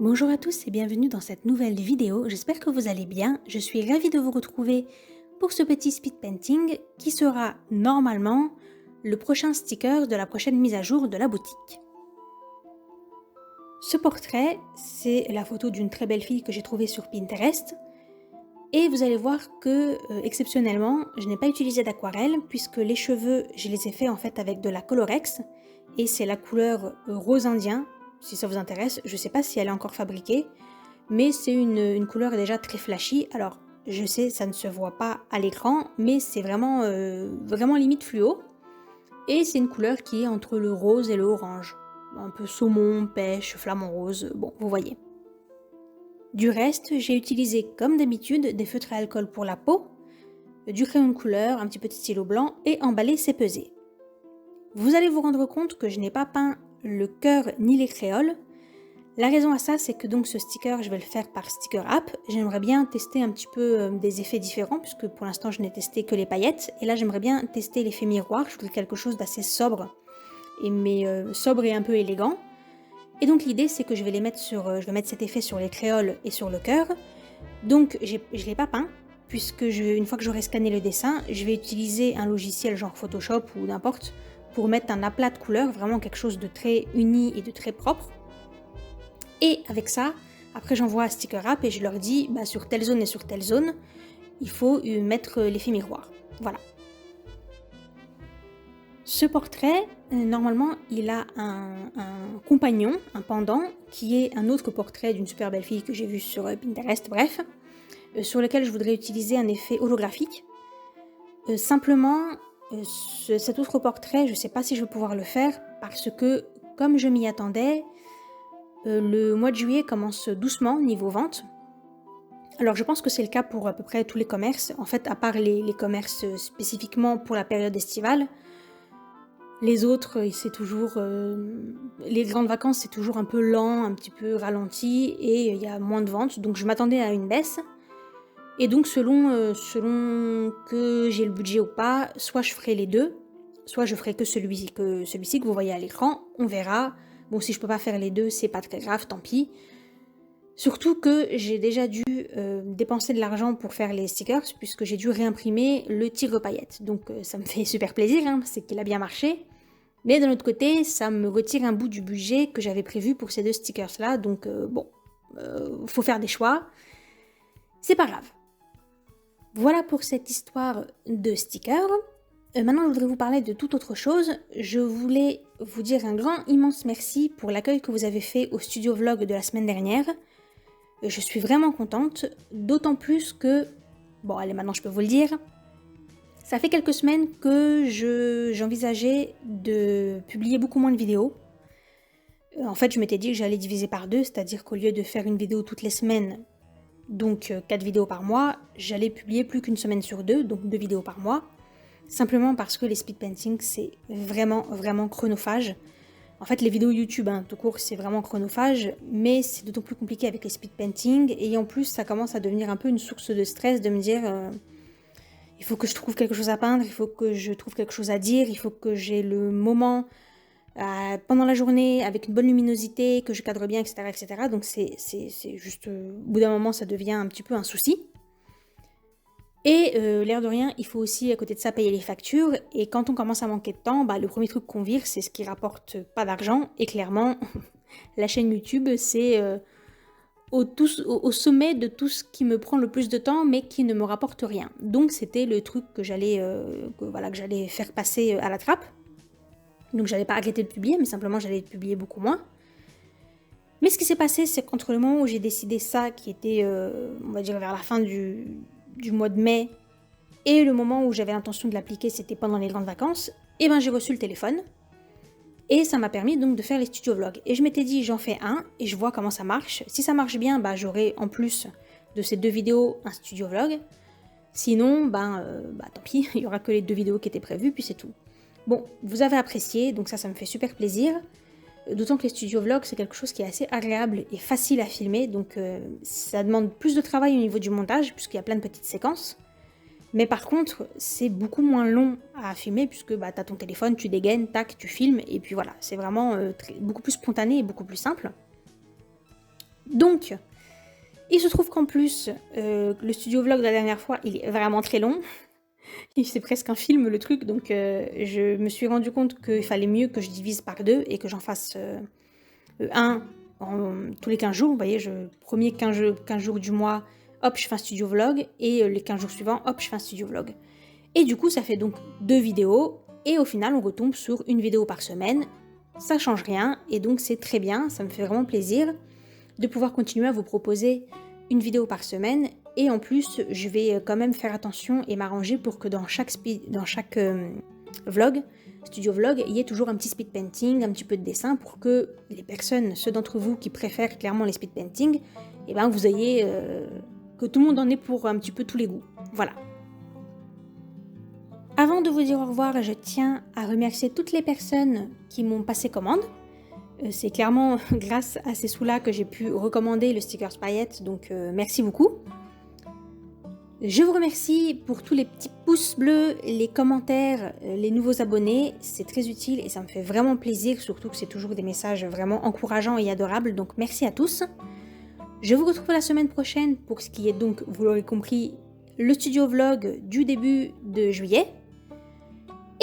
Bonjour à tous et bienvenue dans cette nouvelle vidéo, j'espère que vous allez bien. Je suis ravie de vous retrouver pour ce petit speed painting qui sera normalement le prochain sticker de la prochaine mise à jour de la boutique. Ce portrait, c'est la photo d'une très belle fille que j'ai trouvée sur Pinterest. Et vous allez voir que, exceptionnellement, je n'ai pas utilisé d'aquarelle puisque les cheveux, je les ai faits en fait avec de la Colorex. Et c'est la couleur rose indien, si ça vous intéresse. Je ne sais pas si elle est encore fabriquée, mais c'est une couleur déjà très flashy. Alors, je sais, ça ne se voit pas à l'écran, mais c'est vraiment, vraiment limite fluo. Et c'est une couleur qui est entre le rose et le orange. Un peu saumon, pêche, flamant rose, bon, vous voyez. Du reste, j'ai utilisé comme d'habitude des feutres à alcool pour la peau, du crayon de couleur, un petit peu de stylo blanc et emballé c'est pesé. Vous allez vous rendre compte que je n'ai pas peint le cœur ni les créoles. La raison à ça, c'est que donc ce sticker, je vais le faire par Sticker App. J'aimerais bien tester un petit peu des effets différents puisque pour l'instant je n'ai testé que les paillettes. Et là j'aimerais bien tester l'effet miroir, je voudrais quelque chose d'assez sobre, mais sobre et un peu élégant. Et donc l'idée c'est que je vais mettre cet effet sur les créoles et sur le cœur. Donc je ne l'ai pas peint, puisque une fois que j'aurai scanné le dessin, je vais utiliser un logiciel genre Photoshop ou n'importe pour mettre un aplat de couleurs, vraiment quelque chose de très uni et de très propre. Et avec ça, après j'envoie à Sticker App et je leur dis sur telle zone et sur telle zone, il faut mettre l'effet miroir. Voilà. Ce portrait, normalement, il a un compagnon, un pendant, qui est un autre portrait d'une super belle fille que j'ai vue sur Pinterest, bref, sur lequel je voudrais utiliser un effet holographique. Simplement, cet autre portrait, je ne sais pas si je vais pouvoir le faire, parce que, comme je m'y attendais, le mois de juillet commence doucement niveau vente. Alors je pense que c'est le cas pour à peu près tous les commerces, en fait à part les commerces spécifiquement pour la période estivale. Les autres, c'est toujours... les grandes vacances, c'est toujours un peu lent, un petit peu ralenti, et il y a moins de ventes, donc je m'attendais à une baisse. Et donc selon que j'ai le budget ou pas, soit je ferai les deux, soit je ferai que celui-ci que vous voyez à l'écran, on verra. Bon, si je peux pas faire les deux, c'est pas très grave, tant pis. Surtout que j'ai déjà dû dépenser de l'argent pour faire les stickers, puisque j'ai dû réimprimer le tigre paillette. Donc ça me fait super plaisir, hein, c'est qu'il a bien marché. Mais d'un autre côté, ça me retire un bout du budget que j'avais prévu pour ces deux stickers-là. Donc faut faire des choix. C'est pas grave. Voilà pour cette histoire de stickers. Maintenant, je voudrais vous parler de toute autre chose. Je voulais vous dire un grand, immense merci pour l'accueil que vous avez fait au studio vlog de la semaine dernière. Je suis vraiment contente, d'autant plus que... Bon, allez, maintenant je peux vous le dire. Ça fait quelques semaines que j'envisageais de publier beaucoup moins de vidéos. En fait, je m'étais dit que j'allais diviser par deux, c'est-à-dire qu'au lieu de faire une vidéo toutes les semaines, donc 4 vidéos par mois, j'allais publier plus qu'une semaine sur deux, donc 2 vidéos par mois. Simplement parce que les speed painting, c'est vraiment, vraiment chronophage. En fait, les vidéos YouTube, tout court, c'est vraiment chronophage, mais c'est d'autant plus compliqué avec les speed painting, et en plus, ça commence à devenir un peu une source de stress de me dire il faut que je trouve quelque chose à peindre, il faut que je trouve quelque chose à dire, il faut que j'ai le moment pendant la journée avec une bonne luminosité, que je cadre bien, etc. etc. Donc c'est juste, au bout d'un moment, ça devient un petit peu un souci. Et l'air de rien, il faut aussi à côté de ça payer les factures, et quand on commence à manquer de temps, le premier truc qu'on vire, c'est ce qui rapporte pas d'argent, et clairement, la chaîne YouTube, c'est au sommet de tout ce qui me prend le plus de temps, mais qui ne me rapporte rien. Donc c'était le truc que j'allais faire passer à la trappe. Donc j'allais pas arrêter de publier, mais simplement j'allais publier beaucoup moins. Mais ce qui s'est passé, c'est qu'entre le moment où j'ai décidé ça, qui était, on va dire, vers la fin du mois de mai, et le moment où j'avais l'intention de l'appliquer, c'était pendant les grandes vacances, et j'ai reçu le téléphone. Et ça m'a permis donc de faire les studio vlogs. Et je m'étais dit, j'en fais un, et je vois comment ça marche. Si ça marche bien, j'aurai en plus de ces 2 vidéos un studio vlog. Sinon, tant pis, il y aura que les 2 vidéos qui étaient prévues, puis c'est tout. Bon, vous avez apprécié, donc ça me fait super plaisir. D'autant que les studio vlogs, c'est quelque chose qui est assez agréable et facile à filmer, donc ça demande plus de travail au niveau du montage, puisqu'il y a plein de petites séquences. Mais par contre, c'est beaucoup moins long à filmer, puisque t'as ton téléphone, tu dégaines, tac, tu filmes, et puis voilà. C'est vraiment beaucoup plus spontané et beaucoup plus simple. Donc, il se trouve qu'en plus, le studio vlog de la dernière fois, il est vraiment très long. C'est presque un film le truc, donc je me suis rendu compte qu'il fallait mieux que je divise par 2 et que j'en fasse un tous les 15 jours. Vous voyez, premier 15 jours du mois, hop, je fais un studio vlog, et les 15 jours suivants, hop, je fais un studio vlog. Et du coup, ça fait donc 2 vidéos, et au final, on retombe sur une vidéo par semaine. Ça change rien, et donc c'est très bien, ça me fait vraiment plaisir de pouvoir continuer à vous proposer une vidéo par semaine. Et en plus, je vais quand même faire attention et m'arranger pour que dans chaque vlog, studio vlog, il y ait toujours un petit speed painting, un petit peu de dessin, pour que les personnes, ceux d'entre vous qui préfèrent clairement les speed painting, eh ben vous ayez que tout le monde en ait pour un petit peu tous les goûts. Voilà. Avant de vous dire au revoir, je tiens à remercier toutes les personnes qui m'ont passé commande. C'est clairement grâce à ces sous-là que j'ai pu recommander le stickers paillettes, donc merci beaucoup. Je vous remercie pour tous les petits pouces bleus, les commentaires, les nouveaux abonnés, c'est très utile et ça me fait vraiment plaisir, surtout que c'est toujours des messages vraiment encourageants et adorables, donc merci à tous. Je vous retrouve la semaine prochaine pour ce qui est donc, vous l'aurez compris, le studio vlog du début de juillet.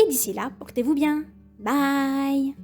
Et d'ici là, portez-vous bien. Bye!